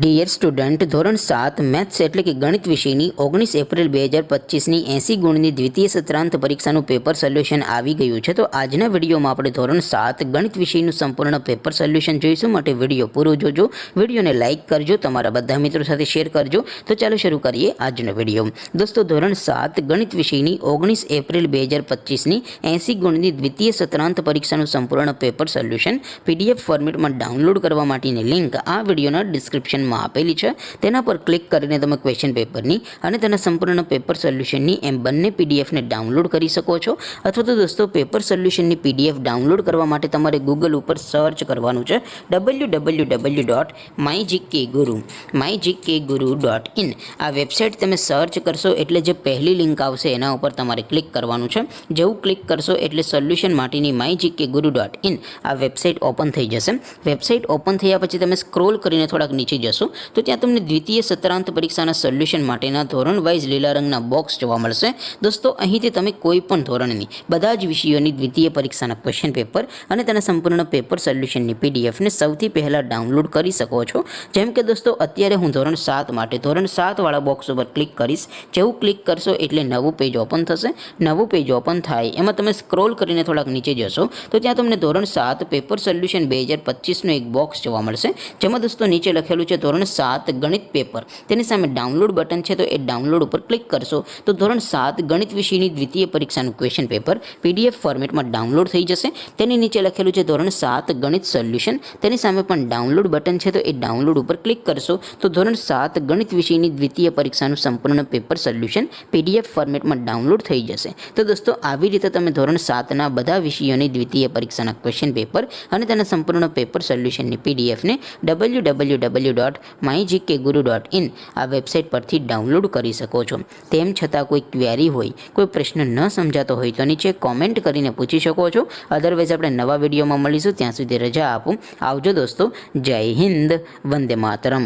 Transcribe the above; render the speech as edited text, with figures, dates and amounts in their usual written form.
Dear student, ધોરણ 7 maths એટલે કે ગણિત વિષયની 19 એપ્રિલ 2025ની 80 ગુણની દ્વિતીય સત્રાંત પરીક્ષાનું પેપર સોલ્યુશન આવી ગયું છે। તો આજના વિડીયોમાં આપણે ધોરણ 7 ગણિત વિષયનું સંપૂર્ણ પેપર સોલ્યુશન જોઈશું। માટે વિડીયો પૂરો જોજો, વિડીયોને લાઇક કરજો, તમારા બધા મિત્રો સાથે શેર કરજો। તો ચાલો શરૂ કરીએ આજનો વિડીયો। દોસ્તો, ધોરણ 7 ગણિત વિષયની 19 એપ્રિલ 2025ની 80 ગુણની દ્વિતીય સત્રાંત પરીક્ષાનું સંપૂર્ણ પેપર સોલ્યુશન PDF ફોર્મેટમાં ડાઉનલોડ કરવા માટેની લિંક આ વિડીયોના ડિસ્ક્રિપ્શન આપેલી છે। તેના પર ક્લિક કરીને તમે ક્વેશ્ચન પેપરની અને તેના સંપૂર્ણ પેપર સોલ્યુશનની એમ બંને પીડીએફને ડાઉનલોડ કરી શકો છો। અથવા તો દોસ્તો, પેપર સોલ્યુશનની PDF ડાઉનલોડ કરવા માટે તમારે ગૂગલ ઉપર સર્ચ કરવાનું છે www.mygkguru.in। આ વેબસાઇટ તમે સર્ચ કરશો એટલે જે પહેલી લિંક આવશે એના ઉપર તમારે ક્લિક કરવાનું છે। જેવું ક્લિક કરશો એટલે સોલ્યુશન માટેની mygkguru.in આ વેબસાઇટ ઓપન થઈ જશે। વેબસાઇટ ઓપન થયા પછી તમે સ્ક્રોલ કરીને થોડાક નીચે જશો તો ત્યાં તમને દ્વિતીય સત્રાંત પરીક્ષાના સોલ્યુશન માટેના ધોરણ વાઇઝ લીલા રંગના બોક્સ જોવા મળશે। દોસ્તો, અહીંથી તમે કોઈ પણ ધોરણની બધા જ વિષયોની દ્વિતીય પરીક્ષાના ક્વેશ્ચન પેપર અને તેના સંપૂર્ણ પેપર સોલ્યુશનની પીડીએફને સૌથી પહેલાં ડાઉનલોડ કરી શકો છો। જેમ કે દોસ્તો, અત્યારે હું ધોરણ 7 માટે ધોરણ 7 વાળા બોક્સ ઉપર ક્લિક કરીશ। જેવું ક્લિક કરશો એટલે નવું પેજ ઓપન થશે। નવું પેજ ઓપન થાય એમાં તમે સ્ક્રોલ કરીને થોડાક નીચે જશો તો ત્યાં તમને ધોરણ 7 પેપર સોલ્યુશન 2025નું એક બોક્સ જોવા મળશે। જેમાં દોસ્તો નીચે લખેલું છે ધોરણ 7 ગણિત પેપર। તેની સામે ડાઉનલોડ બટન છે, તો એ ડાઉનલોડ ઉપર ક્લિક કરશો તો ધોરણ 7 ગણિત વિષયની દ્વિતીય પરીક્ષાનું ક્વેશ્ચન પેપર PDF ફોર્મેટમાં ડાઉનલોડ થઈ જશે। તેની નીચે લખેલું છે ધોરણ 7 ગણિત સોલ્યુશન। તેની સામે પણ ડાઉનલોડ બટન છે, તો એ ડાઉનલોડ ઉપર ક્લિક કરશો તો ધોરણ 7 ગણિત વિષયની દ્વિતીય પરીક્ષાનું સંપૂર્ણ પેપર સોલ્યુશન PDF ફોર્મેટમાં ડાઉનલોડ થઈ જશે। તો દોસ્તો, આવી રીતે તમે ધોરણ 7ના બધા વિષયોની દ્વિતીય પરીક્ષાના ક્વેશ્ચન પેપર અને તેના સંપૂર્ણ પેપર સોલ્યુશનની PDFને www.mygkguru.in આ વેબસાઇટ પરથી ડાઉનલોડ કરી શકો છો। તેમ છતાં કોઈ ક્વેરી હોય, કોઈ પ્રશ્ન ન સમજાતો હોય તો નીચે કોમેન્ટ કરીને પૂછી શકો છો। અધરવાઇઝ આપણે નવા વિડીયોમાં મળીશું। ત્યાં સુધી રજા આપો। આવજો દોસ્તો। જય હિન્દ, વંદે માતરમ।